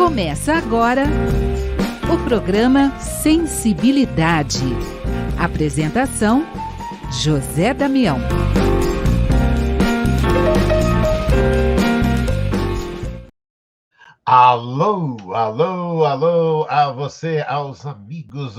Começa agora o programa Sensibilidade. Apresentação: José Damião. Alô, alô, alô a você, aos amigos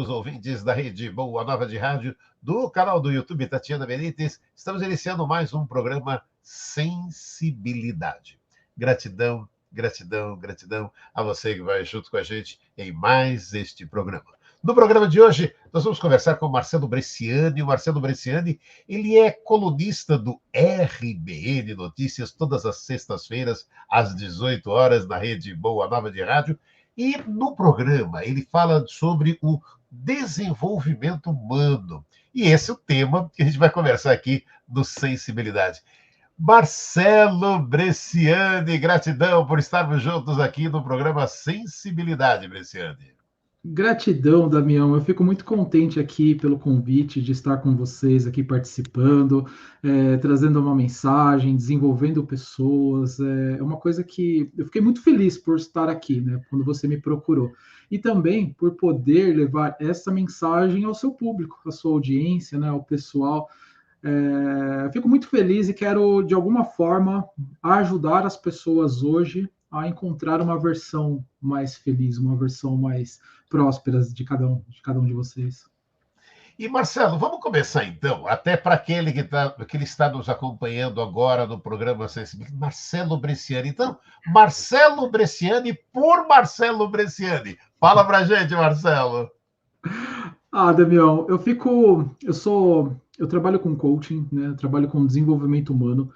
ouvintes da Rede Boa Nova de Rádio, do canal do YouTube Tatiana Benítez. Estamos iniciando mais um programa Sensibilidade. Gratidão, gratidão, gratidão a você que vai junto com a gente em mais este programa. No programa de hoje, nós vamos conversar com o Marcelo Bresciani. O Marcelo Bresciani, ele é colunista do RBN Notícias, todas as sextas-feiras, às 18 horas, na Rede Boa Nova de Rádio. E no programa, ele fala sobre o desenvolvimento humano. E esse é o tema que a gente vai conversar aqui no Sensibilidade. Marcelo Bresciani, gratidão por estarmos juntos aqui no programa Sensibilidade, Bresciani. Gratidão, Damião. Eu fico muito contente aqui pelo convite de estar com vocês aqui participando, trazendo uma mensagem, desenvolvendo pessoas. É uma coisa que eu fiquei muito feliz por estar aqui, né, quando você me procurou. E também por poder levar essa mensagem ao seu público, à sua audiência, né, ao pessoal. Eu fico muito feliz e quero, de alguma forma, ajudar as pessoas hoje a encontrar uma versão mais feliz, uma versão mais próspera de cada um de vocês. E, Marcelo, vamos começar então, até para aquele que está nos acompanhando agora no programa Sensibilidade, Marcelo Bresciani. Então, Marcelo Bresciani por Marcelo Bresciani. Fala pra gente, Marcelo. Damião, eu trabalho com coaching, né? Eu trabalho com desenvolvimento humano.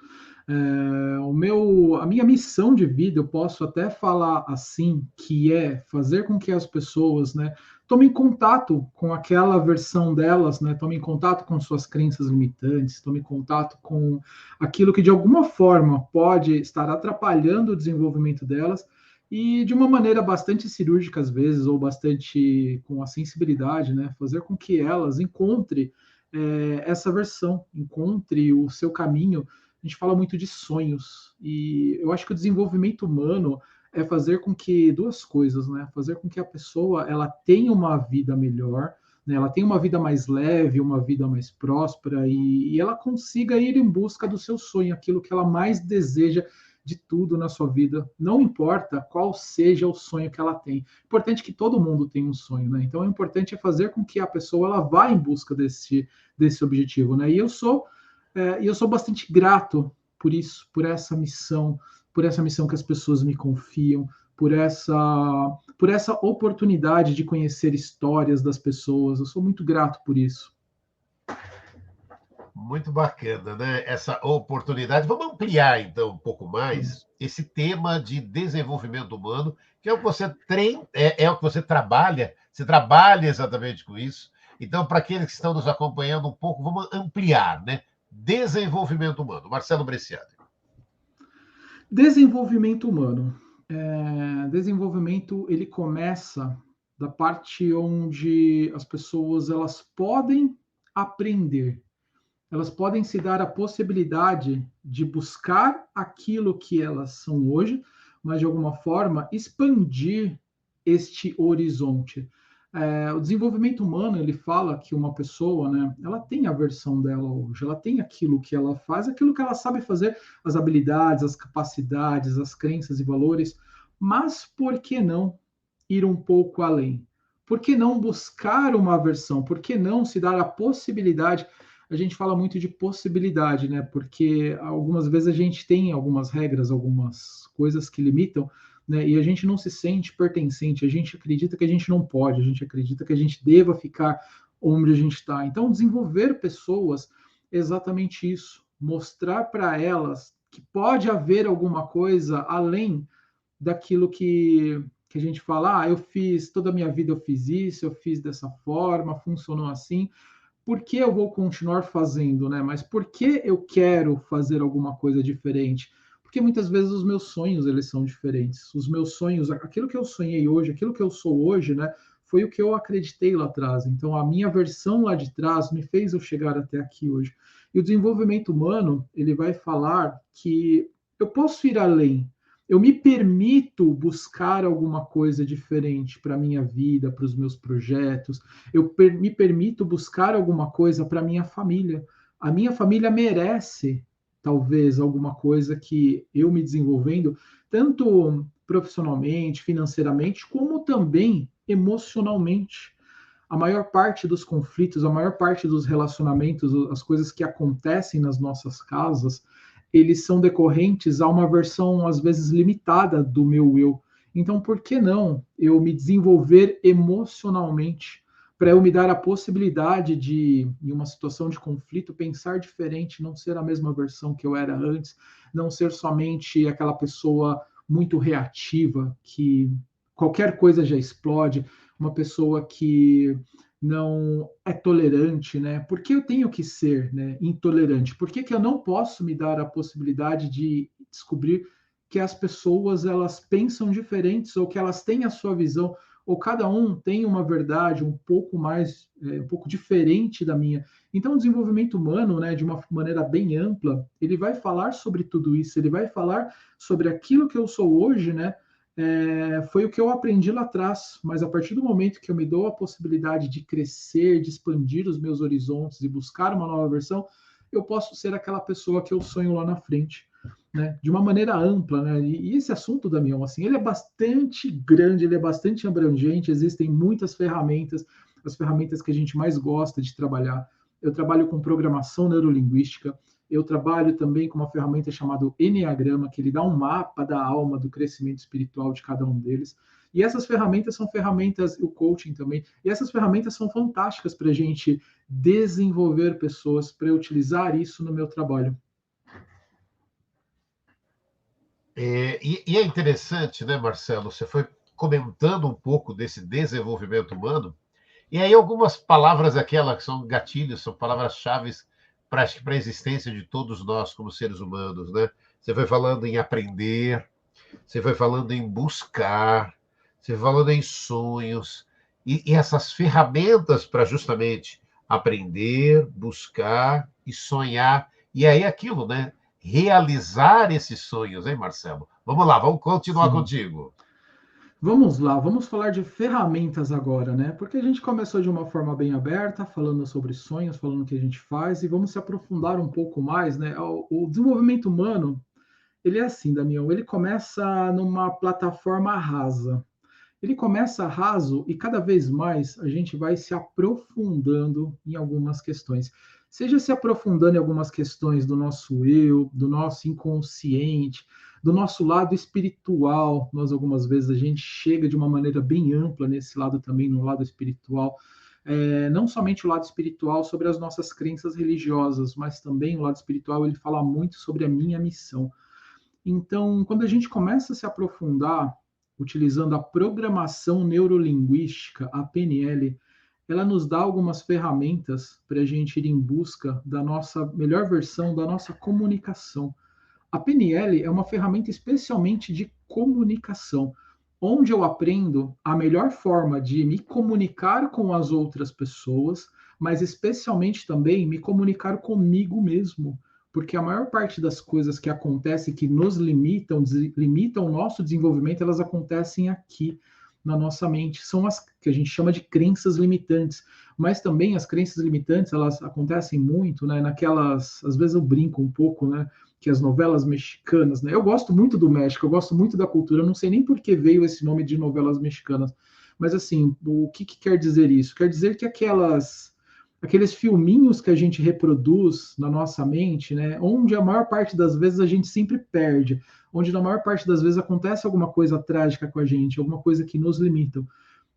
A minha missão de vida, eu posso até falar assim, que é fazer com que as pessoas, né, tomem contato com aquela versão delas, né, tomem contato com suas crenças limitantes, tomem contato com aquilo que de alguma forma pode estar atrapalhando o desenvolvimento delas, e de uma maneira bastante cirúrgica às vezes, ou bastante com a sensibilidade, né, fazer com que elas encontrem essa versão, encontre o seu caminho. A gente fala muito de sonhos, e eu acho que o desenvolvimento humano é fazer com que duas coisas, né? Fazer com que a pessoa ela tenha uma vida melhor, né? Ela tenha uma vida mais leve, uma vida mais próspera, e ela consiga ir em busca do seu sonho, aquilo que ela mais deseja de tudo na sua vida. Não importa qual seja o sonho que ela tem. É importante que todo mundo tenha um sonho, né? Então, é importante fazer com que a pessoa ela vá em busca desse objetivo, né? E eu sou bastante grato por isso, por essa missão que as pessoas me confiam, por essa oportunidade de conhecer histórias das pessoas. Eu sou muito grato por isso. Muito bacana, né? Essa oportunidade. Vamos ampliar, então, um pouco mais esse tema de desenvolvimento humano, que é o que você treina, é o que você trabalha exatamente com isso. Então, para aqueles que estão nos acompanhando um pouco, vamos ampliar, né? Desenvolvimento humano. Marcelo Bresciani. Desenvolvimento humano. Desenvolvimento, ele começa da parte onde as pessoas elas podem aprender. Elas podem se dar a possibilidade de buscar aquilo que elas são hoje, mas de alguma forma expandir este horizonte. O desenvolvimento humano, ele fala que uma pessoa, né, ela tem a versão dela hoje, ela tem aquilo que ela faz, aquilo que ela sabe fazer, as habilidades, as capacidades, as crenças e valores, mas por que não ir um pouco além? Por que não buscar uma versão? Por que não se dar a possibilidade? A gente fala muito de possibilidade, né? Porque algumas vezes a gente tem algumas regras, algumas coisas que limitam, né? E a gente não se sente pertencente, a gente acredita que a gente não pode, a gente acredita que a gente deva ficar onde a gente está. Então, desenvolver pessoas é exatamente isso, mostrar para elas que pode haver alguma coisa além daquilo que a gente fala, eu fiz, toda a minha vida eu fiz isso, eu fiz dessa forma, funcionou assim, por que eu vou continuar fazendo, né? Mas por que eu quero fazer alguma coisa diferente? Porque muitas vezes os meus sonhos, eles são diferentes. Os meus sonhos, aquilo que eu sonhei hoje, aquilo que eu sou hoje, né? Foi o que eu acreditei lá atrás. Então, a minha versão lá de trás me fez eu chegar até aqui hoje. E o desenvolvimento humano, ele vai falar que eu posso ir além, eu me permito buscar alguma coisa diferente para a minha vida, para os meus projetos, me permito buscar alguma coisa para a minha família. A minha família merece, talvez, alguma coisa que eu me desenvolvendo, tanto profissionalmente, financeiramente, como também emocionalmente. A maior parte dos conflitos, a maior parte dos relacionamentos, as coisas que acontecem nas nossas casas, eles são decorrentes a uma versão, às vezes, limitada do meu eu. Então, por que não eu me desenvolver emocionalmente para eu me dar a possibilidade de, em uma situação de conflito, pensar diferente, não ser a mesma versão que eu era antes, não ser somente aquela pessoa muito reativa, que qualquer coisa já explode, uma pessoa que não é tolerante, né? Por que eu tenho que ser, né, intolerante? Por que que eu não posso me dar a possibilidade de descobrir que as pessoas elas pensam diferentes ou que elas têm a sua visão ou cada um tem uma verdade um pouco mais, um pouco diferente da minha. Então, o desenvolvimento humano, né, de uma maneira bem ampla, ele vai falar sobre tudo isso, ele vai falar sobre aquilo que eu sou hoje, né, foi o que eu aprendi lá atrás, mas a partir do momento que eu me dou a possibilidade de crescer, de expandir os meus horizontes e buscar uma nova versão, eu posso ser aquela pessoa que eu sonho lá na frente, né? De uma maneira ampla, né? E esse assunto, Damião, assim, ele é bastante grande, ele é bastante abrangente, existem muitas ferramentas, as ferramentas que a gente mais gosta de trabalhar. Eu trabalho com programação neurolinguística, eu trabalho também com uma ferramenta chamada Enneagrama, que ele dá um mapa da alma, do crescimento espiritual de cada um deles. E essas ferramentas são ferramentas, o coaching também, e essas ferramentas são fantásticas para a gente desenvolver pessoas, para eu utilizar isso no meu trabalho. E é interessante, né, Marcelo? Você foi comentando um pouco desse desenvolvimento humano, e aí algumas palavras aquelas que são gatilhos, são palavras-chave para a existência de todos nós como seres humanos, né? Você foi falando em aprender, você foi falando em buscar, você foi falando em sonhos, e essas ferramentas para justamente aprender, buscar e sonhar, e aí aquilo, né? Realizar esses sonhos, hein, Marcelo? Vamos lá, vamos continuar contigo. Vamos lá, vamos falar de ferramentas agora, né? Porque a gente começou de uma forma bem aberta, falando sobre sonhos, falando o que a gente faz, e vamos se aprofundar um pouco mais, né? O desenvolvimento humano, ele é assim, Damião, ele começa numa plataforma rasa. Ele começa raso e cada vez mais a gente vai se aprofundando em algumas questões. Seja se aprofundando em algumas questões do nosso eu, do nosso inconsciente, do nosso lado espiritual. Nós, algumas vezes, a gente chega de uma maneira bem ampla nesse lado também, no lado espiritual. Não somente o lado espiritual sobre as nossas crenças religiosas, mas também o lado espiritual, ele fala muito sobre a minha missão. Então, quando a gente começa a se aprofundar, utilizando a programação neurolinguística, a PNL, ela nos dá algumas ferramentas para a gente ir em busca da nossa melhor versão, da nossa comunicação. A PNL é uma ferramenta especialmente de comunicação, onde eu aprendo a melhor forma de me comunicar com as outras pessoas, mas especialmente também me comunicar comigo mesmo. Porque a maior parte das coisas que acontecem, que nos limitam, limitam o nosso desenvolvimento, elas acontecem aqui na nossa mente. São as que a gente chama de crenças limitantes. Mas também as crenças limitantes, elas acontecem muito, né? Naquelas, às vezes eu brinco um pouco, né? Que as novelas mexicanas, né? Eu gosto muito do México, eu gosto muito da cultura, eu não sei nem por que veio esse nome de novelas mexicanas. Mas assim, o que quer dizer isso? Quer dizer que aqueles filminhos que a gente reproduz na nossa mente, né, onde a maior parte das vezes a gente sempre perde, onde na maior parte das vezes acontece alguma coisa trágica com a gente, alguma coisa que nos limita.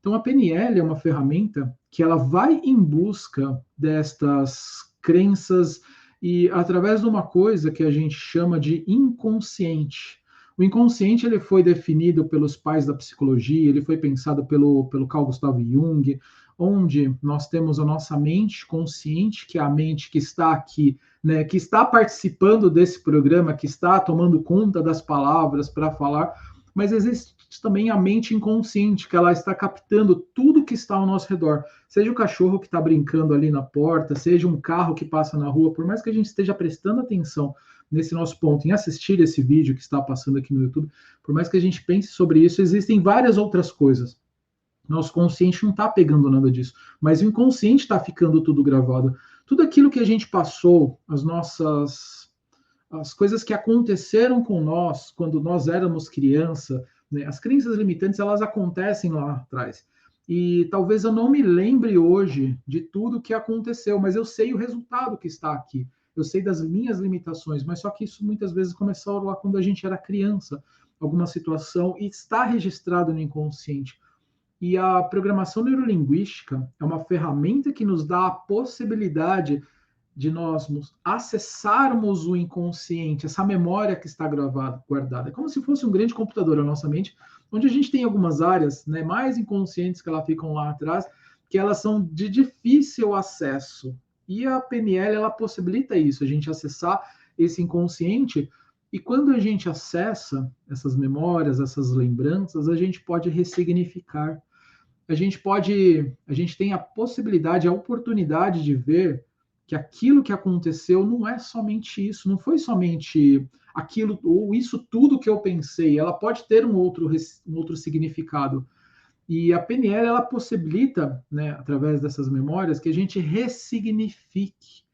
Então a PNL é uma ferramenta que ela vai em busca destas crenças e através de uma coisa que a gente chama de inconsciente. O inconsciente ele foi definido pelos pais da psicologia, ele foi pensado pelo Carl Gustav Jung, onde nós temos a nossa mente consciente, que é a mente que está aqui, né, que está participando desse programa, que está tomando conta das palavras para falar, mas existe também a mente inconsciente, que ela está captando tudo que está ao nosso redor. Seja o cachorro que está brincando ali na porta, seja um carro que passa na rua, por mais que a gente esteja prestando atenção nesse nosso ponto, em assistir esse vídeo que está passando aqui no YouTube, por mais que a gente pense sobre isso, existem várias outras coisas. Nosso consciente não está pegando nada disso, mas o inconsciente está ficando tudo gravado. Tudo aquilo que a gente passou, as coisas que aconteceram com nós quando nós éramos criança, né? As crenças limitantes, elas acontecem lá atrás. E talvez eu não me lembre hoje de tudo que aconteceu, mas eu sei o resultado que está aqui. Eu sei das minhas limitações, mas só que isso muitas vezes começou lá quando a gente era criança, alguma situação, e está registrado no inconsciente. E a programação neurolinguística é uma ferramenta que nos dá a possibilidade de nós acessarmos o inconsciente, essa memória que está guardada. É como se fosse um grande computador, a nossa mente, onde a gente tem algumas áreas, né, mais inconscientes que elas ficam lá atrás, que elas são de difícil acesso. E a PNL, ela possibilita isso, a gente acessar esse inconsciente, e quando a gente acessa essas memórias, essas lembranças, a gente pode ressignificar. A gente tem a possibilidade, a oportunidade de ver que aquilo que aconteceu não é somente isso, não foi somente aquilo ou isso tudo que eu pensei, ela pode ter um outro significado. E a PNL, ela possibilita, né, através dessas memórias, que a gente ressignifique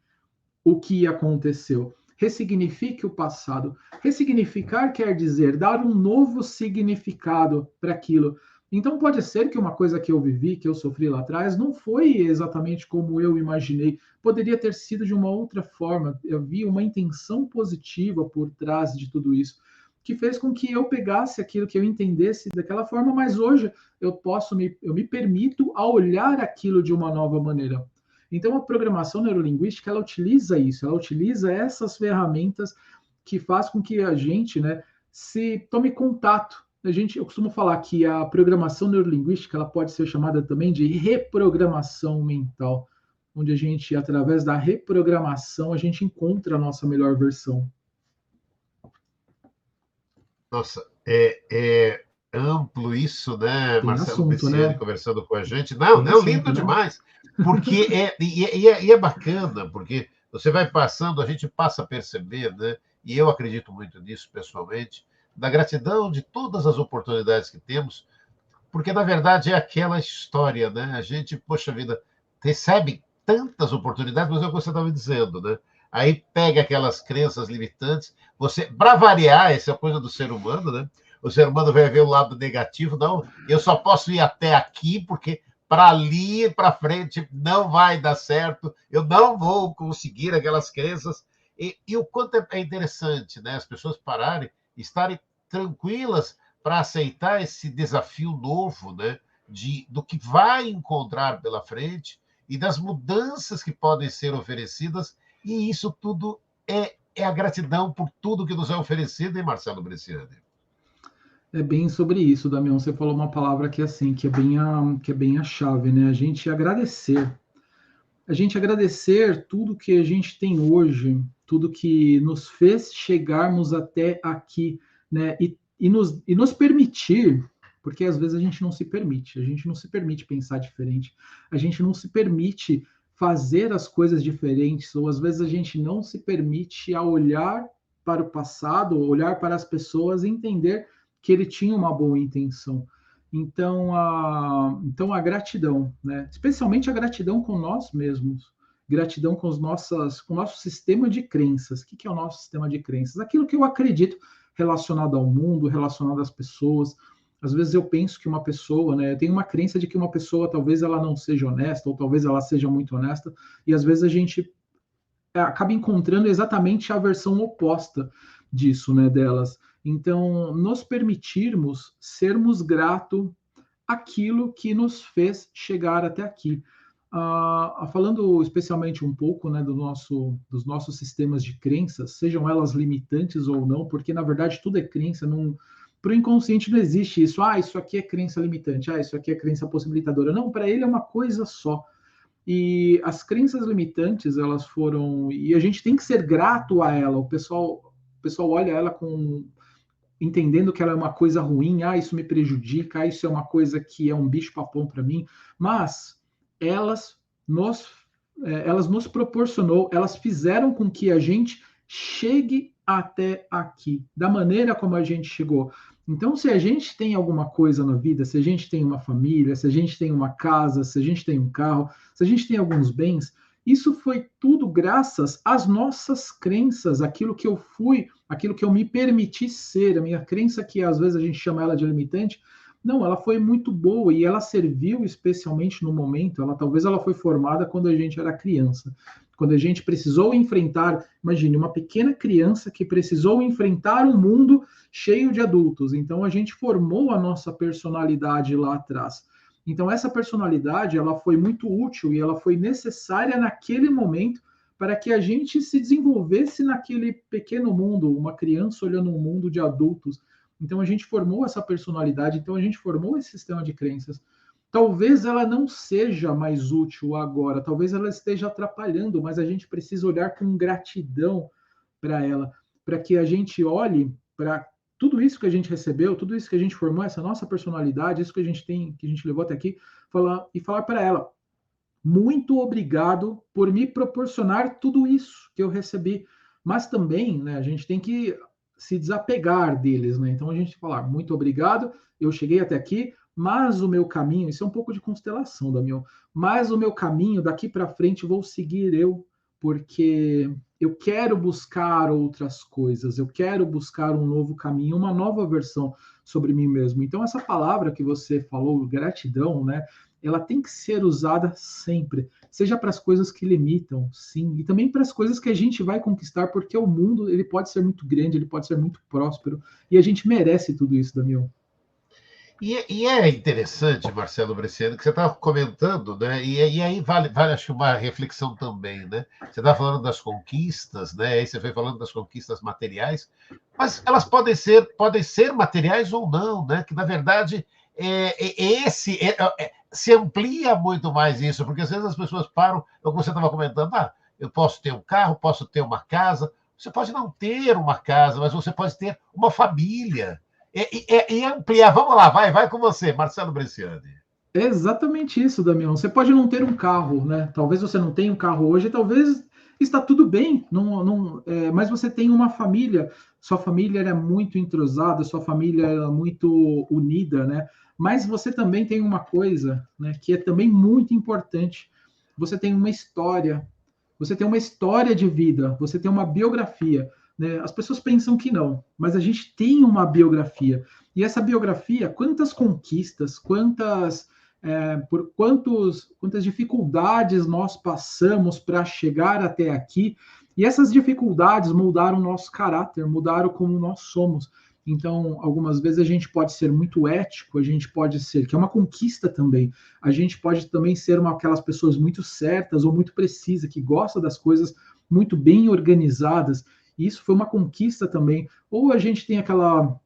o que aconteceu, ressignifique o passado. Ressignificar quer dizer dar um novo significado para aquilo. Então pode ser que uma coisa que eu vivi, que eu sofri lá atrás, não foi exatamente como eu imaginei. Poderia ter sido de uma outra forma. Havia uma intenção positiva por trás de tudo isso, que fez com que eu pegasse aquilo que eu entendesse daquela forma, mas hoje eu me permito a olhar aquilo de uma nova maneira. Então a programação neurolinguística, ela utiliza isso, ela utiliza essas ferramentas que faz com que a gente, né, se tome contato. Eu costumo falar que a programação neurolinguística, ela pode ser chamada também de reprogramação mental, onde a gente, através da reprogramação, a gente encontra a nossa melhor versão. Nossa, é amplo isso, né, Tem Marcelo assunto, Bresciani né? conversando com a gente. Não, Tem é assunto, lindo né? demais, porque é bacana, porque você vai passando, a gente passa a perceber, né, e eu acredito muito nisso pessoalmente, da gratidão de todas as oportunidades que temos, porque na verdade é aquela história, né? A gente, poxa vida, recebe tantas oportunidades, mas é o que você estava dizendo, né? Aí pega aquelas crenças limitantes, você, para variar, essa é a coisa do ser humano, né? O ser humano vai ver o lado negativo, não, eu só posso ir até aqui, porque para ali, para frente, não vai dar certo, eu não vou conseguir aquelas crenças. E o quanto é interessante, né? As pessoas pararem, estarem tranquilas para aceitar esse desafio novo, né? Do que vai encontrar pela frente e das mudanças que podem ser oferecidas, e isso tudo é a gratidão por tudo que nos é oferecido, hein, Marcelo Bresciani? É bem sobre isso, Damião. Você falou uma palavra que assim, que é bem a chave, né? A gente agradecer. A gente agradecer tudo que a gente tem hoje, tudo que nos fez chegarmos até aqui, né? E nos permitir, porque às vezes a gente não se permite pensar diferente, a gente não se permite fazer as coisas diferentes, ou às vezes a gente não se permite a olhar para o passado, olhar para as pessoas e entender que ele tinha uma boa intenção. Então a gratidão, né? Especialmente a gratidão com nós mesmos, gratidão com com o nosso sistema de crenças. O que é o nosso sistema de crenças? Aquilo que eu acredito relacionado ao mundo, relacionado às pessoas. Às vezes eu penso que uma pessoa, né? Eu tenho uma crença de que uma pessoa talvez ela não seja honesta, ou talvez ela seja muito honesta, e às vezes a gente acaba encontrando exatamente a versão oposta disso, né, delas. Então, nos permitirmos sermos gratos àquilo que nos fez chegar até aqui. Falando especialmente um pouco, né, dos nossos sistemas de crenças, sejam elas limitantes ou não, porque na verdade tudo é crença, para o inconsciente não existe isso. Isso aqui é crença limitante, isso aqui é crença possibilitadora. Não, para ele é uma coisa só. E as crenças limitantes, elas foram... E a gente tem que ser grato a ela. O pessoal olha ela entendendo que ela é uma coisa ruim, isso me prejudica, isso é uma coisa que é um bicho-papão para mim, mas elas nos, elas nos proporcionou, elas fizeram com que a gente chegue até aqui, da maneira como a gente chegou. Então, se a gente tem alguma coisa na vida, se a gente tem uma família, se a gente tem uma casa, se a gente tem um carro, se a gente tem alguns bens, isso foi tudo graças às nossas crenças, aquilo que eu fui, aquilo que eu me permiti ser, a minha crença que às vezes a gente chama ela de limitante, não, ela foi muito boa e ela serviu especialmente no momento, talvez ela foi formada quando a gente era criança, quando a gente precisou enfrentar, imagine, uma pequena criança que precisou enfrentar um mundo cheio de adultos, então a gente formou a nossa personalidade lá atrás. Então, essa personalidade, ela foi muito útil e ela foi necessária naquele momento para que a gente se desenvolvesse naquele pequeno mundo, uma criança olhando um mundo de adultos. Então, a gente formou essa personalidade, então a gente formou esse sistema de crenças. Talvez ela não seja mais útil agora, talvez ela esteja atrapalhando, mas a gente precisa olhar com gratidão para ela, para que a gente olhe para tudo isso que a gente recebeu, tudo isso que a gente formou, essa nossa personalidade, isso que a gente tem, que a gente levou até aqui, falar para ela: muito obrigado por me proporcionar tudo isso que eu recebi. Mas também, né, a gente tem que se desapegar deles, né? Então a gente falar: muito obrigado, eu cheguei até aqui, mas o meu caminho, isso é um pouco de constelação, Damião, mas o meu caminho daqui para frente vou seguir eu, porque eu quero buscar outras coisas, eu quero buscar um novo caminho, uma nova versão sobre mim mesmo. Então, essa palavra que você falou, gratidão, né? Ela tem que ser usada sempre, seja para as coisas que limitam, sim, e também para as coisas que a gente vai conquistar, porque o mundo, ele pode ser muito grande, ele pode ser muito próspero, e a gente merece tudo isso, Damião. E é interessante, Marcelo Bresciani, que você estava comentando, né? E aí vale, acho que uma reflexão também, né? Você estava falando das conquistas, né? Aí você foi falando das conquistas materiais, mas elas podem ser materiais ou não, né? Que na verdade se amplia muito mais isso, porque às vezes as pessoas param, como você estava comentando, eu posso ter um carro, posso ter uma casa. Você pode não ter uma casa, mas você pode ter uma família. E ampliar. Vamos lá, vai com você, Marcelo Bresciani. É exatamente isso, Damião. Você pode não ter um carro, né? Talvez você não tenha um carro hoje, talvez está tudo bem, mas você tem uma família, sua família é muito entrosada, sua família é muito unida, né? Mas você também tem uma coisa, né, que é também muito importante. Você tem uma história, de vida, você tem uma biografia. Né? As pessoas pensam que não, mas a gente tem uma biografia. E essa biografia, quantas conquistas, quantas dificuldades nós passamos para chegar até aqui, e essas dificuldades mudaram o nosso caráter, mudaram como nós somos. Então, algumas vezes a gente pode ser muito ético, a gente pode ser, que é uma conquista também, a gente pode também ser aquelas pessoas muito certas ou muito precisas, que gostam das coisas muito bem organizadas. Isso foi uma conquista também. Ou a gente tem aquela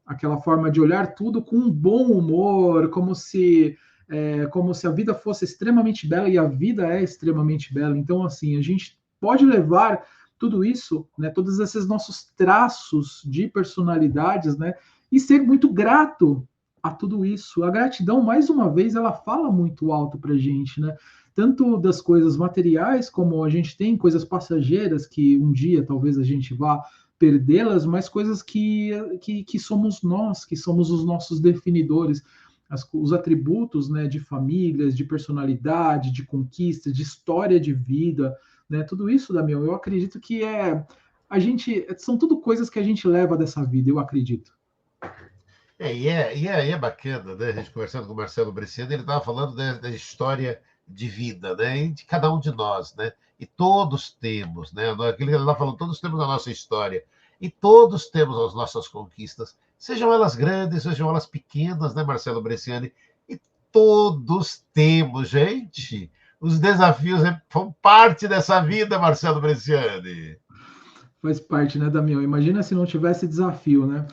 forma de olhar tudo com um bom humor, como se a vida fosse extremamente bela, e a vida é extremamente bela. Então, assim, a gente pode levar tudo isso, né, todos esses nossos traços de personalidades, né, e ser muito grato a tudo isso. A gratidão, mais uma vez, ela fala muito alto para a gente, né? Tanto das coisas materiais, como a gente tem coisas passageiras, que um dia talvez a gente vá perdê-las, mas coisas que somos nós, que somos os nossos definidores. Os atributos, né, de famílias, de personalidade, de conquista, de história de vida, né, tudo isso, Damião, eu acredito que são tudo coisas que a gente leva dessa vida, eu acredito. É bacana, né? A gente conversando com o Marcelo Bresciani, ele estava falando da história de vida, né? E de cada um de nós, né? E todos temos, né? Aquilo que ele estava falando, todos temos a nossa história. E todos temos as nossas conquistas, sejam elas grandes, sejam elas pequenas, né, Marcelo Bresciani? E todos temos, gente. Os desafios são parte dessa vida, Marcelo Bresciani. Faz parte, né, Damião? Imagina se não tivesse desafio, né?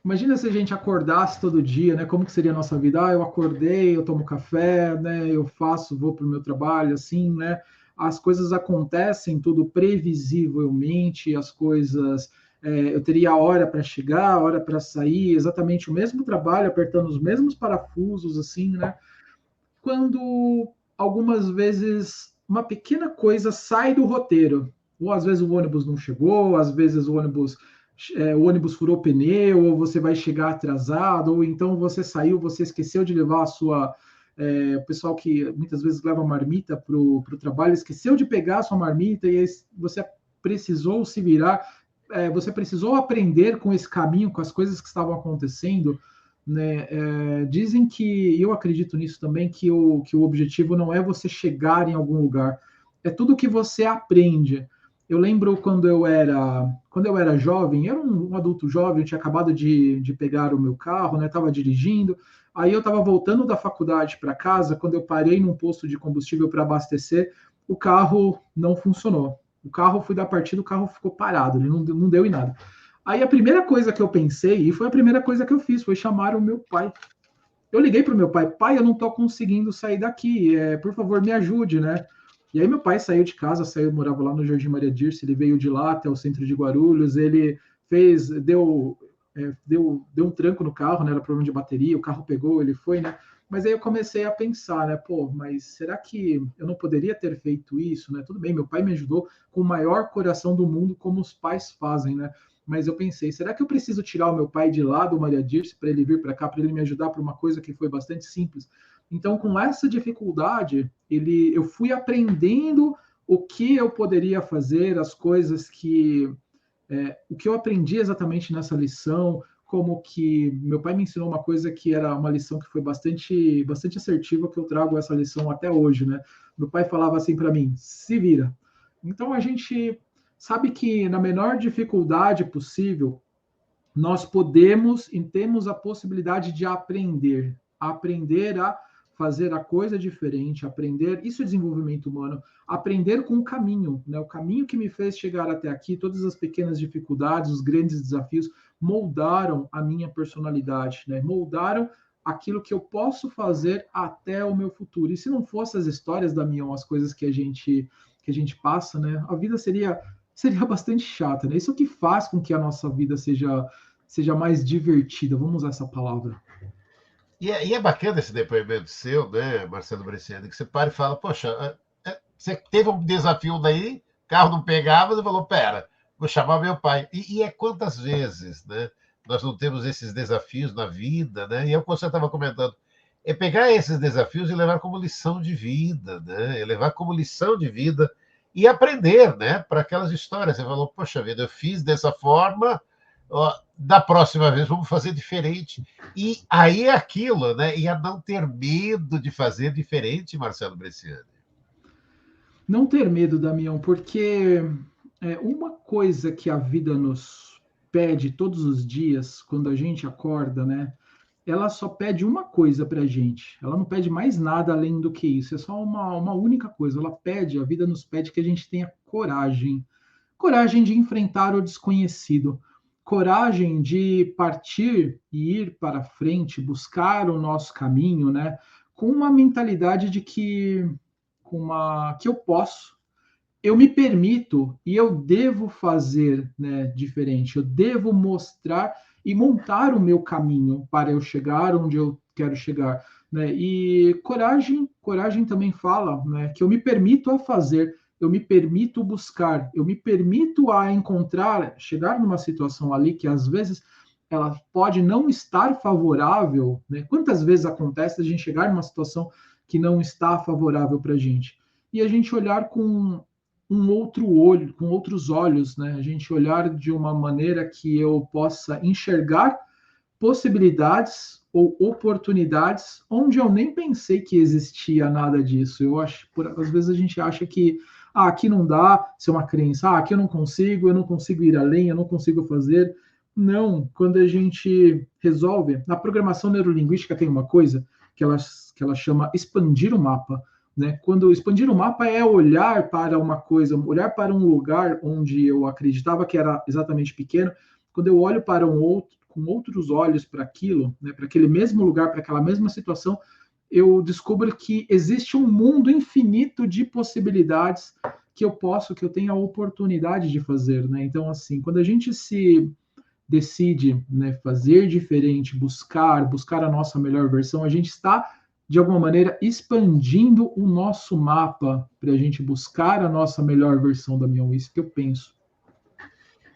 Imagina se a gente acordasse todo dia, né? Como que seria a nossa vida? Eu acordei, eu tomo café, né? Eu vou para o meu trabalho, assim, né? As coisas acontecem tudo previsivelmente, as coisas eu teria hora para chegar, hora para sair, exatamente o mesmo trabalho, apertando os mesmos parafusos, assim, né? Quando algumas vezes uma pequena coisa sai do roteiro, ou às vezes o ônibus não chegou, às vezes o ônibus furou pneu, ou você vai chegar atrasado, ou então você saiu, você esqueceu de levar a sua... o pessoal que muitas vezes leva marmita para o trabalho, esqueceu de pegar a sua marmita e aí você precisou se virar, você precisou aprender com esse caminho, com as coisas que estavam acontecendo, né? Dizem que, e eu acredito nisso também, que o objetivo não é você chegar em algum lugar, é tudo que você aprende. Eu lembro quando eu era jovem, eu era um adulto jovem, eu tinha acabado de pegar o meu carro, né? Estava dirigindo, aí eu estava voltando da faculdade para casa, quando eu parei num posto de combustível para abastecer, o carro não funcionou. O carro, fui dar partida, o carro ficou parado, ele não deu em nada. Aí a primeira coisa que eu pensei, e foi a primeira coisa que eu fiz, foi chamar o meu pai. Eu liguei para o meu pai, pai, eu não estou conseguindo sair daqui, por favor, me ajude, né? E aí meu pai saiu de casa, morava lá no Jardim Maria Dirce, ele veio de lá até o centro de Guarulhos, ele deu um tranco no carro, né? Era problema de bateria, o carro pegou, ele foi, né? Mas aí eu comecei a pensar, né? Pô, mas será que eu não poderia ter feito isso, né? Tudo bem, meu pai me ajudou com o maior coração do mundo, como os pais fazem, né? Mas eu pensei, será que eu preciso tirar o meu pai de lá do Maria Dirce para ele vir para cá, para ele me ajudar por uma coisa que foi bastante simples? Então, com essa dificuldade, eu fui aprendendo o que eu poderia fazer, as coisas o que eu aprendi exatamente nessa lição, como que meu pai me ensinou uma coisa que era uma lição que foi bastante, bastante assertiva, que eu trago essa lição até hoje, né? Meu pai falava assim para mim, se vira. Então, a gente sabe que na menor dificuldade possível, nós podemos e temos a possibilidade de aprender a fazer a coisa diferente, aprender, isso é desenvolvimento humano, aprender com o caminho, né? O caminho que me fez chegar até aqui, todas as pequenas dificuldades, os grandes desafios, moldaram a minha personalidade, né? Moldaram aquilo que eu posso fazer até o meu futuro. E se não fossem as histórias, Damião, as coisas que a gente passa, né? A vida seria bastante chata, né? Isso que faz com que a nossa vida seja mais divertida, vamos usar essa palavra. E é bacana esse depoimento seu, né, Marcelo Bresciani, que você para e fala, poxa, você teve um desafio daí, carro não pegava, você falou, pera, vou chamar meu pai. E é quantas vezes, né, nós não temos esses desafios na vida, né? E é o que você estava comentando, é pegar esses desafios e levar como lição de vida, né? Levar como lição de vida e aprender, né, para aquelas histórias. Você falou, poxa vida, eu fiz dessa forma, ó, da próxima vez vamos fazer diferente. E aí é aquilo, né? E a não ter medo de fazer diferente, Marcelo Bresciani. Não ter medo, Damião, porque uma coisa que a vida nos pede todos os dias, quando a gente acorda, né? Ela só pede uma coisa para a gente. Ela não pede mais nada além do que isso. É só uma única coisa. A vida nos pede que a gente tenha coragem. Coragem de enfrentar o desconhecido. Coragem de partir e ir para frente, buscar o nosso caminho, né? Com uma mentalidade de que eu posso, eu me permito e eu devo fazer, né, diferente. Eu devo mostrar e montar o meu caminho para eu chegar onde eu quero chegar, né? E coragem também fala, né, que eu me permito a fazer, eu me permito buscar, eu me permito a encontrar, chegar numa situação ali que às vezes ela pode não estar favorável, né? Quantas vezes acontece a gente chegar numa situação que não está favorável para a gente? E a gente olhar com um outro olho, com outros olhos, né? A gente olhar de uma maneira que eu possa enxergar possibilidades ou oportunidades onde eu nem pensei que existia nada disso. Eu acho, às vezes a gente acha que aqui não dá, isso é uma crença, aqui eu não consigo ir além, eu não consigo fazer. Não, quando a gente resolve, na programação neurolinguística tem uma coisa que ela chama expandir o mapa. Né? Quando expandir o mapa é olhar para uma coisa, olhar para um lugar onde eu acreditava que era exatamente pequeno, quando eu olho para um outro, com outros olhos para aquilo, né, para aquele mesmo lugar, para aquela mesma situação, eu descubro que existe um mundo infinito de possibilidades que eu posso, que eu tenho a oportunidade de fazer, né? Então, assim, quando a gente se decide, né, fazer diferente, buscar a nossa melhor versão, a gente está, de alguma maneira, expandindo o nosso mapa para a gente buscar a nossa melhor versão da Mion. Isso que eu penso.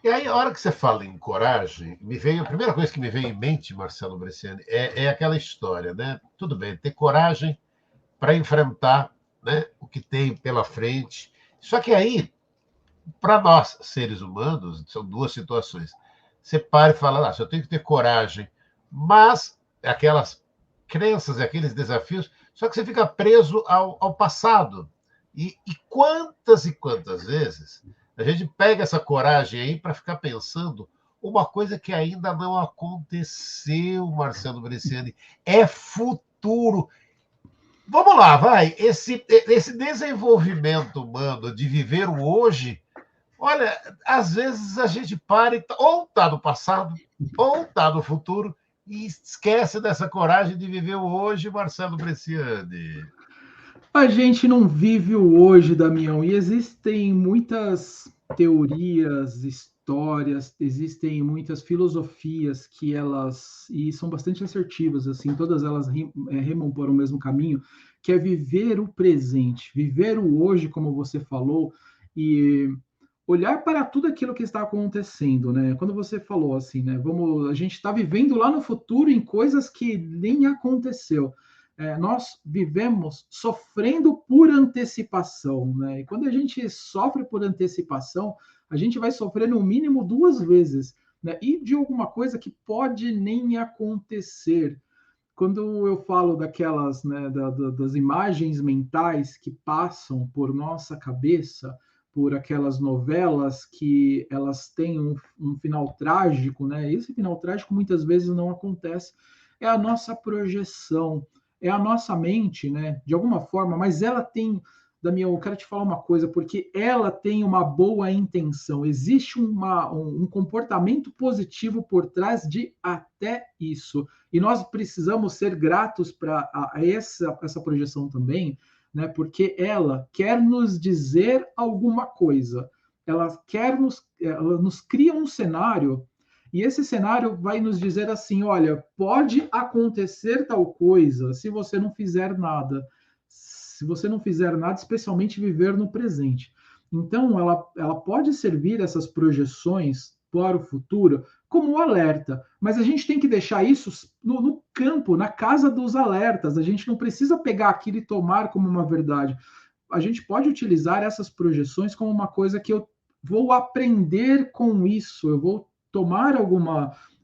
E aí, a hora que você fala em coragem, a primeira coisa que me vem em mente, Marcelo Bresciani, é aquela história, né? Tudo bem, ter coragem para enfrentar, né, o que tem pela frente. Só que aí, para nós, seres humanos, são duas situações. Você para e fala, eu tenho que ter coragem, mas aquelas crenças, aqueles desafios, só que você fica preso ao passado. E quantas vezes a gente pega essa coragem aí para ficar pensando uma coisa que ainda não aconteceu, Marcelo Bresciani, é futuro. Vamos lá, vai. Esse desenvolvimento humano de viver o hoje, olha, às vezes a gente para e ou está no passado, ou está no futuro, e esquece dessa coragem de viver o hoje, Marcelo Bresciani. A gente não vive o hoje, Damião, e existem muitas teorias, histórias, existem muitas filosofias que elas, e são bastante assertivas, assim, todas elas remam para o mesmo caminho, que é viver o presente, viver o hoje, como você falou, e olhar para tudo aquilo que está acontecendo, né? Quando você falou assim, né? A gente está vivendo lá no futuro em coisas que nem aconteceu. Nós vivemos sofrendo por antecipação, né? E quando a gente sofre por antecipação, a gente vai sofrer no mínimo 2 vezes, né? E de alguma coisa que pode nem acontecer. Quando eu falo daquelas, né, das imagens mentais que passam por nossa cabeça, por aquelas novelas que elas têm um final trágico, né? Esse final trágico muitas vezes não acontece. É a nossa projeção, é a nossa mente, né? De alguma forma, mas ela tem, Damião, eu quero te falar uma coisa, porque ela tem uma boa intenção. Existe um comportamento positivo por trás de até isso. E nós precisamos ser gratos para essa projeção também, né? Porque ela quer nos dizer alguma coisa. Ela nos cria um cenário, e esse cenário vai nos dizer assim: olha, pode acontecer tal coisa se você não fizer nada. Se você não fizer nada, especialmente viver no presente. Então, ela pode servir essas projeções para o futuro como um alerta, mas a gente tem que deixar isso no campo, na casa dos alertas. A gente não precisa pegar aquilo e tomar como uma verdade. A gente pode utilizar essas projeções como uma coisa que eu vou aprender com isso, eu vou tomar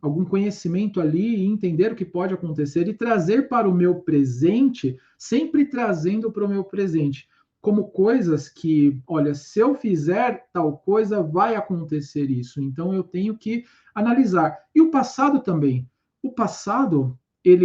algum conhecimento ali e entender o que pode acontecer e trazer para o meu presente, sempre trazendo para o meu presente como coisas que, olha, se eu fizer tal coisa, vai acontecer isso. Então eu tenho que analisar. E o passado também. O passado,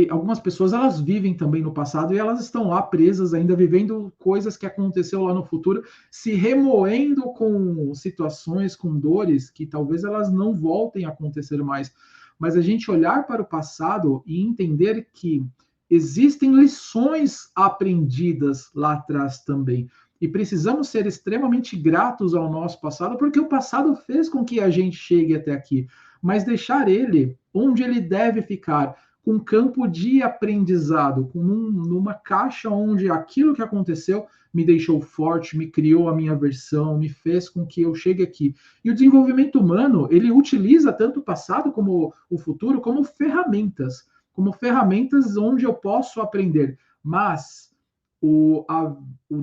algumas pessoas elas vivem também no passado e elas estão lá presas ainda vivendo coisas que aconteceu lá no futuro, se remoendo com situações, com dores que talvez elas não voltem a acontecer mais. Mas a gente olhar para o passado e entender que existem lições aprendidas lá atrás também. E precisamos ser extremamente gratos ao nosso passado, porque o passado fez com que a gente chegue até aqui. Mas deixar ele onde ele deve ficar, com campo de aprendizado, numa caixa onde aquilo que aconteceu me deixou forte, me criou a minha versão, me fez com que eu chegue aqui. E o desenvolvimento humano, ele utiliza tanto o passado como o futuro como ferramentas onde eu posso aprender. Mas o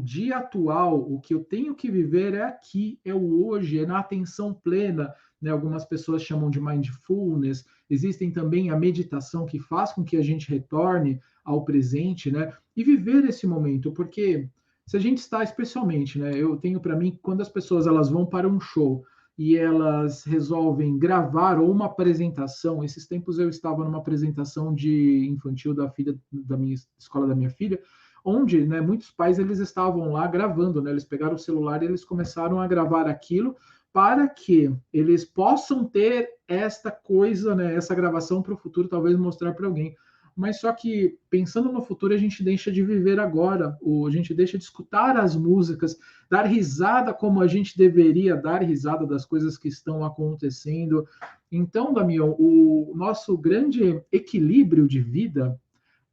dia atual, o que eu tenho que viver é aqui, é o hoje, é na atenção plena, né? Algumas pessoas chamam de mindfulness, existem também a meditação que faz com que a gente retorne ao presente, né? E viver esse momento, porque se a gente está especialmente, né? Eu tenho para mim, quando as pessoas elas vão para um show e elas resolvem gravar ou uma apresentação. Esses tempos eu estava numa apresentação de infantil da minha escola da minha filha, onde, né, muitos pais eles estavam lá gravando, né? Eles pegaram o celular e eles começaram a gravar aquilo para que eles possam ter esta coisa, né, essa gravação para o futuro, talvez mostrar para alguém. mas só que pensando no futuro a gente deixa de viver agora, ou a gente deixa de escutar as músicas, dar risada como a gente deveria dar risada das coisas que estão acontecendo. Então, Damião, o nosso grande equilíbrio de vida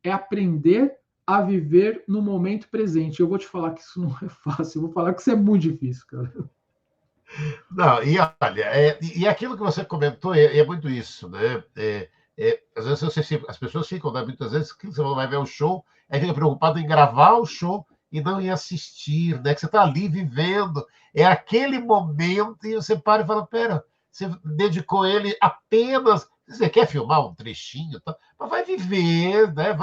é aprender a viver no momento presente. Eu vou te falar que isso não é fácil, eu vou falar que isso é muito difícil, cara. Não, e olha, e aquilo que você comentou é muito isso, né? Às vezes as pessoas ficam, né, muitas vezes, que você vai ver o show, aí fica preocupado em gravar o show e não em assistir, né? Que você está ali vivendo, é aquele momento e você para e fala, pera, você dedicou ele apenas. Você quer filmar um trechinho, tá? Mas vai viver, né?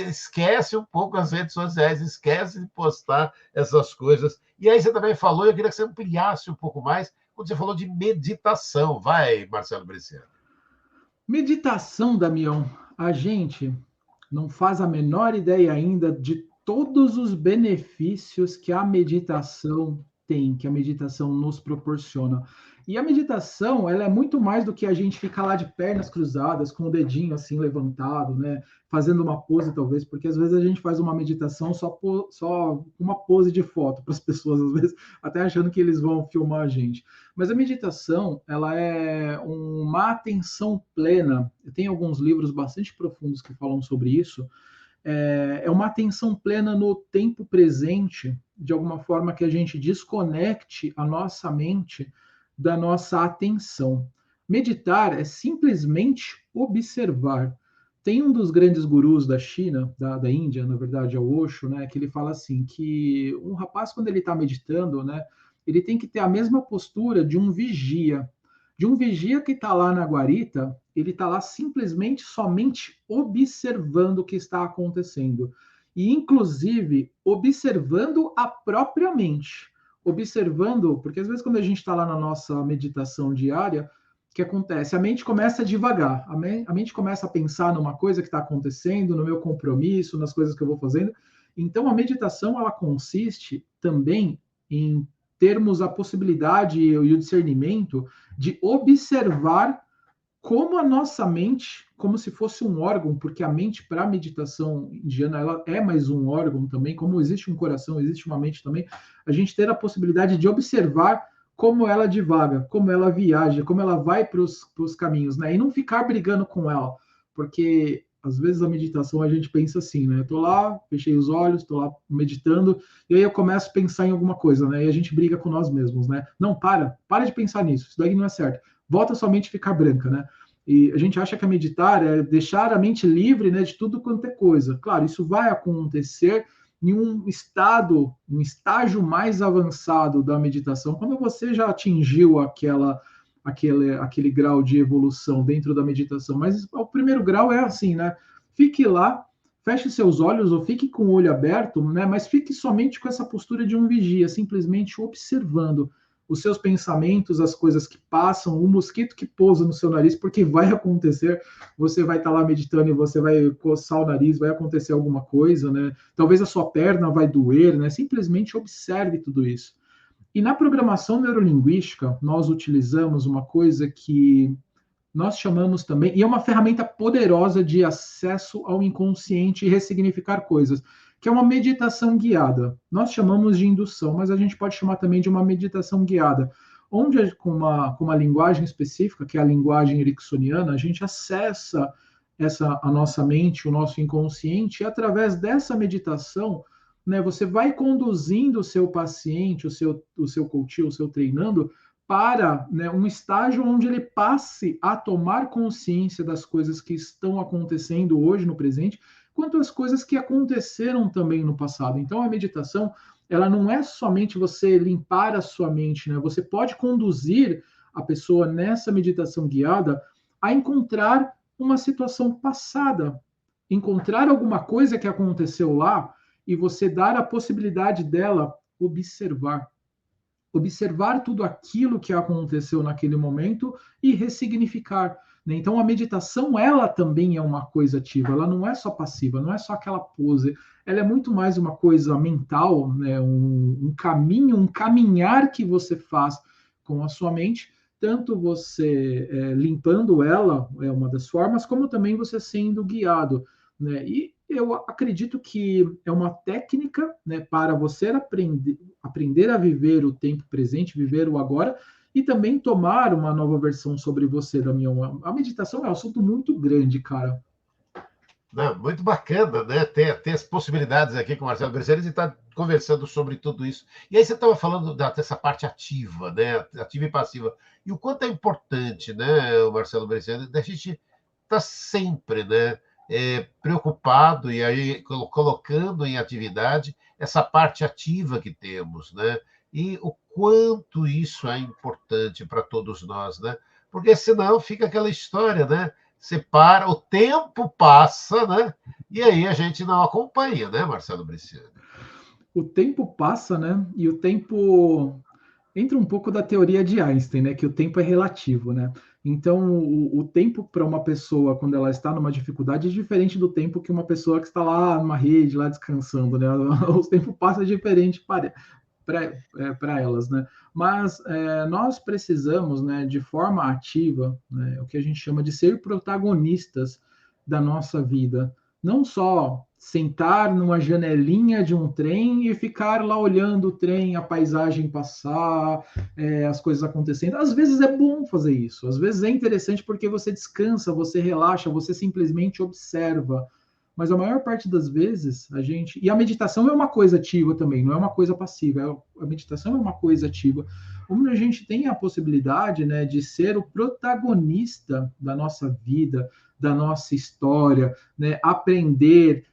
Esquece um pouco as redes sociais, esquece de postar essas coisas. E aí você também falou, eu queria que você ampliasse um pouco mais, quando você falou de meditação. Vai, Marcelo Bresciani. Meditação, Damião, a gente não faz a menor ideia ainda de todos os benefícios que a meditação tem, que a meditação nos proporciona. E a meditação, ela é muito mais do que a gente ficar lá de pernas cruzadas, com o dedinho assim levantado, né? Fazendo uma pose, talvez, porque às vezes a gente faz uma meditação só uma pose de foto para as pessoas, às vezes, até achando que eles vão filmar a gente. Mas a meditação, ela é uma atenção plena. Tem alguns livros bastante profundos que falam sobre isso. É uma atenção plena no tempo presente, de alguma forma que a gente desconecte a nossa mente da nossa atenção. Meditar é simplesmente observar. Tem um dos grandes gurus da China, da Índia, na verdade, é o Osho, né, que ele fala assim, que um rapaz, quando ele está meditando, né, ele tem que ter a mesma postura de um vigia. De um vigia que está lá na guarita, ele está lá simplesmente, somente observando o que está acontecendo. E, inclusive, observando a própria mente. Observando, porque às vezes quando a gente está lá na nossa meditação diária, o que acontece? A mente começa a divagar, a mente começa a pensar numa coisa que está acontecendo, no meu compromisso, nas coisas que eu vou fazendo. Então, a meditação, ela consiste também em termos a possibilidade e o discernimento de observar como a nossa mente, como se fosse um órgão, porque a mente para a meditação indiana ela é mais um órgão também, como existe um coração, existe uma mente também, a gente ter a possibilidade de observar como ela divaga, como ela viaja, como ela vai para os caminhos, né? E não ficar brigando com ela, porque às vezes a meditação a gente pensa assim, né? Eu tô lá, fechei os olhos, tô lá meditando, e aí eu começo a pensar em alguma coisa, né? E a gente briga com nós mesmos, né? Não, para de pensar nisso, isso daí não é certo. Volta sua mente ficar branca, né? E a gente acha que a meditar é deixar a mente livre, né, de tudo quanto é coisa. Claro, isso vai acontecer em um estágio mais avançado da meditação, quando você já atingiu aquele grau de evolução dentro da meditação. Mas o primeiro grau é assim, né? Fique lá, feche seus olhos ou fique com o olho aberto, né? Mas fique somente com essa postura de um vigia, simplesmente observando os seus pensamentos, as coisas que passam, o mosquito que pousa no seu nariz, porque vai acontecer, você vai estar lá meditando e você vai coçar o nariz, vai acontecer alguma coisa, né? Talvez a sua perna vai doer, né? Simplesmente observe tudo isso. E na programação neurolinguística, nós utilizamos uma coisa que nós chamamos também, e é uma ferramenta poderosa de acesso ao inconsciente e ressignificar coisas, que é uma meditação guiada. Nós chamamos de indução, mas a gente pode chamar também de uma meditação guiada, onde com uma linguagem específica, que é a linguagem ericksoniana, a gente acessa a nossa mente, o nosso inconsciente, e através dessa meditação, né, você vai conduzindo o seu paciente, o seu coach, o seu treinando, para, né, um estágio onde ele passe a tomar consciência das coisas que estão acontecendo hoje no presente, quanto às coisas que aconteceram também no passado. Então, a meditação, ela não é somente você limpar a sua mente, né? Você pode conduzir a pessoa nessa meditação guiada a encontrar uma situação passada, encontrar alguma coisa que aconteceu lá e você dar a possibilidade dela observar tudo aquilo que aconteceu naquele momento e ressignificar. Né? Então, a meditação, ela também é uma coisa ativa, ela não é só passiva, não é só aquela pose, ela é muito mais uma coisa mental, né? um caminho, um caminhar que você faz com a sua mente, tanto você limpando ela, é uma das formas, como também você sendo guiado. né? E eu acredito que é uma técnica, né, para você aprender a viver o tempo presente, viver o agora, e também tomar uma nova versão sobre você, Damião. A meditação é um assunto muito grande, cara. Não, muito bacana, né? Ter as possibilidades aqui com o Marcelo Berceli de estar conversando sobre tudo isso. E aí você estava falando dessa parte ativa, né? Ativa e passiva. E o quanto é importante, né, o Marcelo Berceli, da gente estar sempre, né, preocupado e aí colocando em atividade essa parte ativa que temos, né? E o quanto isso é importante para todos nós, né? Porque senão fica aquela história, né? Você para, o tempo passa, né? E aí a gente não acompanha, né, Marcelo Bresciani? O tempo passa, né? E o tempo entra um pouco da teoria de Einstein, né? Que o tempo é relativo, né? Então, o tempo para uma pessoa, quando ela está numa dificuldade, é diferente do tempo que uma pessoa que está lá numa rede, lá descansando, né? O tempo passa diferente para elas, né? Mas nós precisamos, né, de forma ativa, né, o que a gente chama de ser protagonistas da nossa vida. Não só sentar numa janelinha de um trem e ficar lá olhando o trem, a paisagem passar, as coisas acontecendo. Às vezes é bom fazer isso, às vezes é interessante porque você descansa, você relaxa, você simplesmente observa. Mas a maior parte das vezes a gente. E a meditação é uma coisa ativa também, não é uma coisa passiva. A meditação é uma coisa ativa. Como a gente tem a possibilidade, né, de ser o protagonista da nossa vida, da nossa história, né, aprender,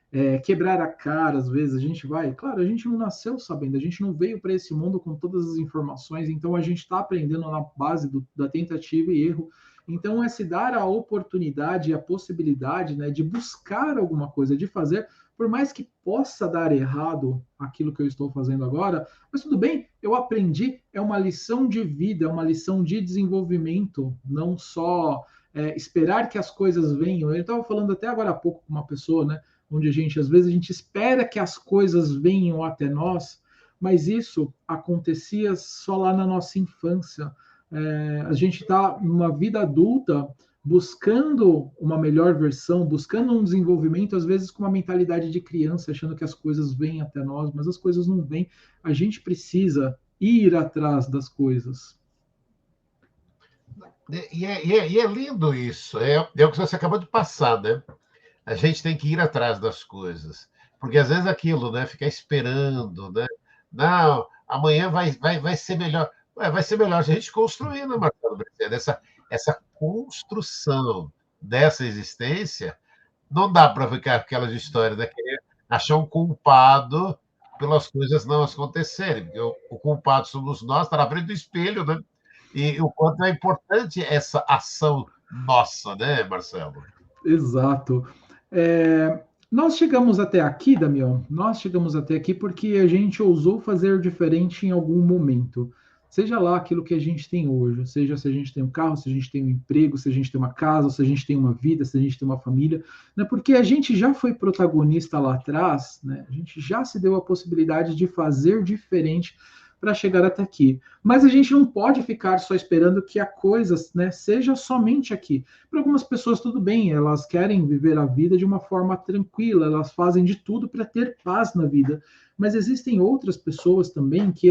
quebrar a cara, às vezes a gente vai. Claro, a gente não nasceu sabendo, a gente não veio para esse mundo com todas as informações, então a gente está aprendendo na base da tentativa e erro. Então, é se dar a oportunidade e a possibilidade, né, de buscar alguma coisa, de fazer, por mais que possa dar errado aquilo que eu estou fazendo agora, mas tudo bem, eu aprendi, é uma lição de vida, é uma lição de desenvolvimento, não só esperar que as coisas venham. Eu estava falando até agora há pouco com uma pessoa, né, onde às vezes a gente espera que as coisas venham até nós, mas isso acontecia só lá na nossa infância. A gente está numa vida adulta buscando uma melhor versão, buscando um desenvolvimento, às vezes com uma mentalidade de criança, achando que as coisas vêm até nós, mas as coisas não vêm. A gente precisa ir atrás das coisas. E é lindo isso, é o que você acabou de passar, né? A gente tem que ir atrás das coisas, porque às vezes aquilo, né? Ficar esperando, né? Não, amanhã vai ser melhor. Ué, vai ser melhor se a gente construir, né, Marcelo Bresciani? Essa construção dessa existência, não dá para ficar aquelas histórias, né? Querer achar um culpado pelas coisas não acontecerem, porque o culpado somos nós, está na frente do espelho, né? E o quanto é importante essa ação nossa, né, Marcelo? Exato. Nós chegamos até aqui, Damião, nós chegamos até aqui porque a gente ousou fazer diferente em algum momento. Seja lá aquilo que a gente tem hoje, seja se a gente tem um carro, se a gente tem um emprego, se a gente tem uma casa, se a gente tem uma vida, se a gente tem uma família, né? Porque a gente já foi protagonista lá atrás, né? A gente já se deu a possibilidade de fazer diferente para chegar até aqui. Mas a gente não pode ficar só esperando que a coisa, né, seja somente aqui. Para algumas pessoas, tudo bem, elas querem viver a vida de uma forma tranquila, elas fazem de tudo para ter paz na vida. Mas existem outras pessoas também que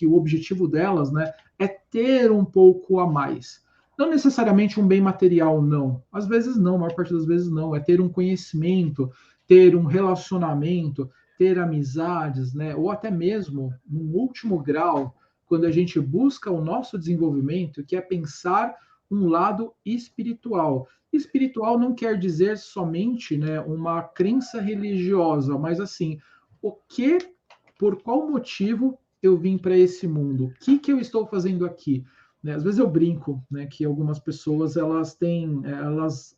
o objetivo delas, né, é ter um pouco a mais. Não necessariamente um bem material, não. Às vezes não, a maior parte das vezes não. É ter um conhecimento, ter um relacionamento, ter amizades, né? Ou até mesmo, num último grau, quando a gente busca o nosso desenvolvimento, que é pensar um lado espiritual. Espiritual não quer dizer somente, né, uma crença religiosa, mas assim, por qual motivo eu vim para esse mundo? O que eu estou fazendo aqui? Né? Às vezes eu brinco, né, que algumas pessoas elas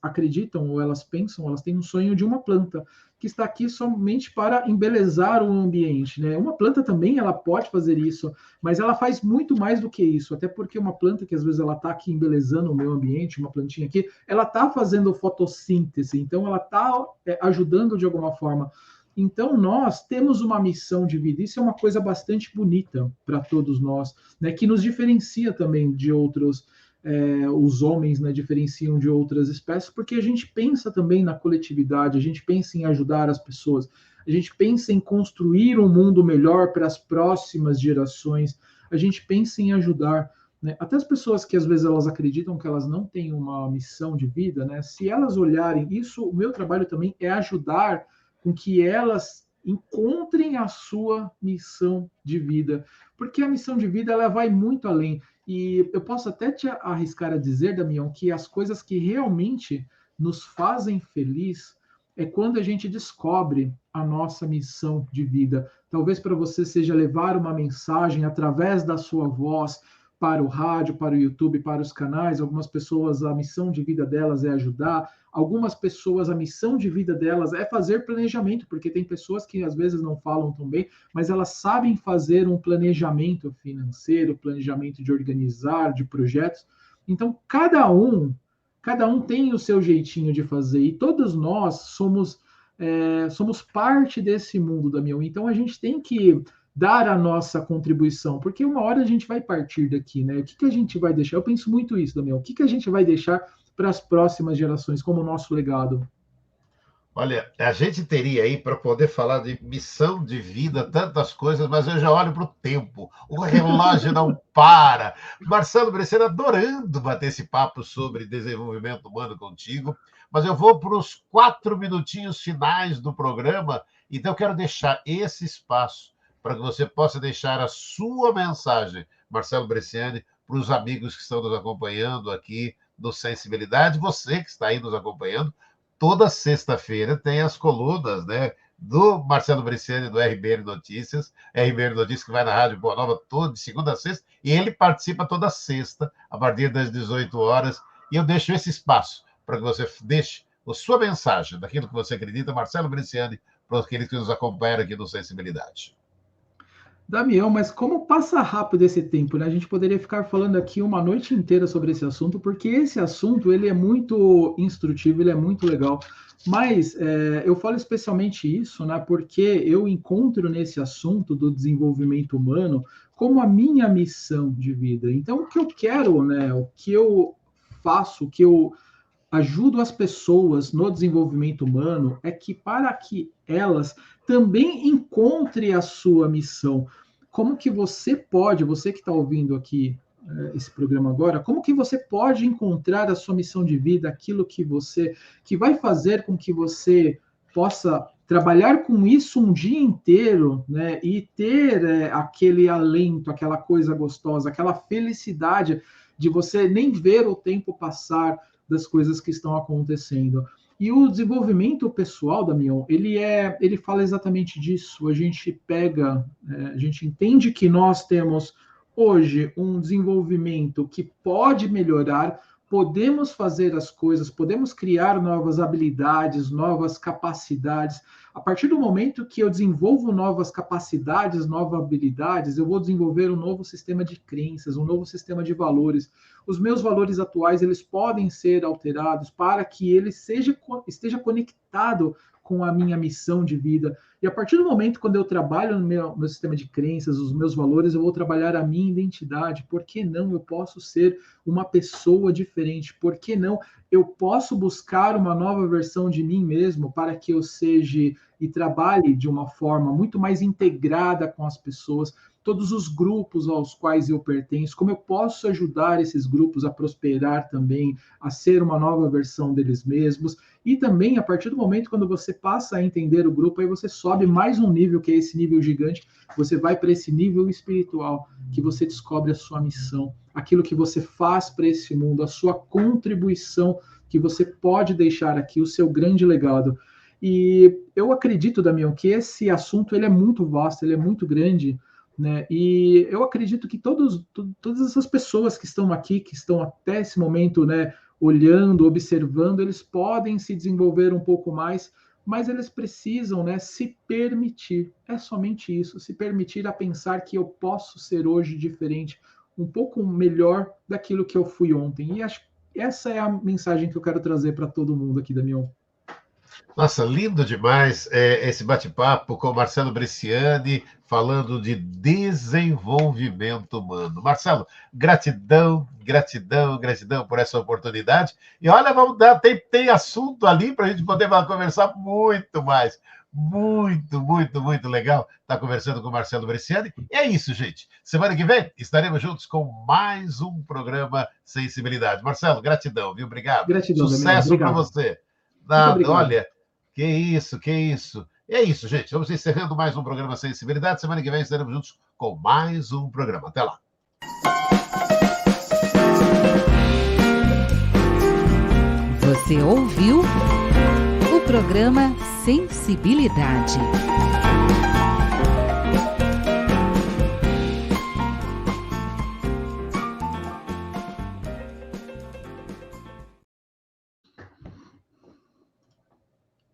acreditam ou elas pensam, elas têm um sonho de uma planta que está aqui somente para embelezar o ambiente, né? Uma planta também ela pode fazer isso, mas ela faz muito mais do que isso, até porque uma planta que às vezes ela está aqui embelezando o meio ambiente, uma plantinha aqui, ela está fazendo fotossíntese, então ela está ajudando de alguma forma. Então, nós temos uma missão de vida, isso é uma coisa bastante bonita para todos nós, né, que nos diferencia também de outros os homens, né, diferenciam de outras espécies, porque a gente pensa também na coletividade, a gente pensa em ajudar as pessoas, a gente pensa em construir um mundo melhor para as próximas gerações, a gente pensa em ajudar, né? Até as pessoas que às vezes elas acreditam que elas não têm uma missão de vida, né? Se elas olharem isso, o meu trabalho também é ajudar com que elas encontrem a sua missão de vida, porque a missão de vida ela vai muito além. E eu posso até te arriscar a dizer, Damião, que as coisas que realmente nos fazem feliz é quando a gente descobre a nossa missão de vida. Talvez para você seja levar uma mensagem através da sua voz para o rádio, para o YouTube, para os canais. Algumas pessoas, a missão de vida delas é ajudar. Algumas pessoas, a missão de vida delas é fazer planejamento, porque tem pessoas que às vezes não falam tão bem, mas elas sabem fazer um planejamento financeiro, planejamento de organizar, de projetos. Então, cada um tem o seu jeitinho de fazer, e todos nós somos parte desse mundo, Damião. Então, a gente tem que dar a nossa contribuição, porque uma hora a gente vai partir daqui, né? O que a gente vai deixar? Eu penso muito isso, Damião. O que a gente vai deixar para as próximas gerações como nosso legado? Olha, a gente teria aí para poder falar de missão de vida, tantas coisas, mas eu já olho para o tempo. O relógio não para. Marcelo Bresciani, adorando bater esse papo sobre desenvolvimento humano contigo, mas eu vou para os 4 minutinhos finais do programa, então eu quero deixar esse espaço para que você possa deixar a sua mensagem, Marcelo Bresciani, para os amigos que estão nos acompanhando aqui no Sensibilidade, você que está aí nos acompanhando. Toda sexta-feira tem as colunas, né, do Marcelo Bresciani, do RBN Notícias, RBN Notícias que vai na Rádio Boa Nova toda de segunda a sexta, e ele participa toda sexta, a partir das 18 horas, e eu deixo esse espaço para que você deixe a sua mensagem daquilo que você acredita, Marcelo Bresciani, para aqueles que nos acompanham aqui no Sensibilidade. Damião, mas como passa rápido esse tempo, né? A gente poderia ficar falando aqui uma noite inteira sobre esse assunto, porque esse assunto ele é muito instrutivo, ele é muito legal. Mas eu falo especialmente isso, né? Porque eu encontro nesse assunto do desenvolvimento humano como a minha missão de vida. Então, o que eu quero, né? O que eu faço, o que eu ajudo as pessoas no desenvolvimento humano é que para que elas também encontrem a sua missão. Como que você pode, você que está ouvindo aqui esse programa agora, como que você pode encontrar a sua missão de vida, aquilo que vai fazer com que você possa trabalhar com isso um dia inteiro, né, e ter aquele alento, aquela coisa gostosa, aquela felicidade de você nem ver o tempo passar das coisas que estão acontecendo. E o desenvolvimento pessoal, Damião, ele fala exatamente disso. A gente a gente entende que nós temos hoje um desenvolvimento que pode melhorar, podemos fazer as coisas, podemos criar novas habilidades, novas capacidades. A partir do momento que eu desenvolvo novas capacidades, novas habilidades, eu vou desenvolver um novo sistema de crenças, um novo sistema de valores. Os meus valores atuais, eles podem ser alterados para que ele esteja conectado com a minha missão de vida. E a partir do momento quando eu trabalho no meu sistema de crenças, os meus valores, eu vou trabalhar a minha identidade. Por que não eu posso ser uma pessoa diferente? Por que não eu posso buscar uma nova versão de mim mesmo para que eu seja e trabalhe de uma forma muito mais integrada com as pessoas, todos os grupos aos quais eu pertenço, como eu posso ajudar esses grupos a prosperar também, a ser uma nova versão deles mesmos, e também a partir do momento quando você passa a entender o grupo, aí você sobe mais um nível, que é esse nível gigante, você vai para esse nível espiritual, que você descobre a sua missão, aquilo que você faz para esse mundo, a sua contribuição que você pode deixar aqui, o seu grande legado. E eu acredito, Damião, que esse assunto ele é muito vasto, ele é muito grande, né? E eu acredito que todas essas pessoas que estão aqui, que estão até esse momento, né, olhando, observando, eles podem se desenvolver um pouco mais, mas eles precisam, né, se permitir. É somente isso, se permitir a pensar que eu posso ser hoje diferente, um pouco melhor daquilo que eu fui ontem. E acho que essa é a mensagem que eu quero trazer para todo mundo aqui, Damião. Nossa, lindo demais esse bate-papo com o Marcelo Bresciani, falando de desenvolvimento humano. Marcelo, gratidão, gratidão, gratidão por essa oportunidade. E olha, vamos dar, tem assunto ali para a gente poder conversar muito mais. Muito, muito, muito legal estar conversando com o Marcelo Bresciani. E é isso, gente. Semana que vem estaremos juntos com mais um programa Sensibilidade. Marcelo, gratidão, viu? Obrigado. Gratidão, Sucesso para você. Olha, que isso, que isso. E é isso, gente. Vamos encerrando mais um programa Sensibilidade. Semana que vem estaremos juntos com mais um programa. Até lá. Você ouviu o programa Sensibilidade.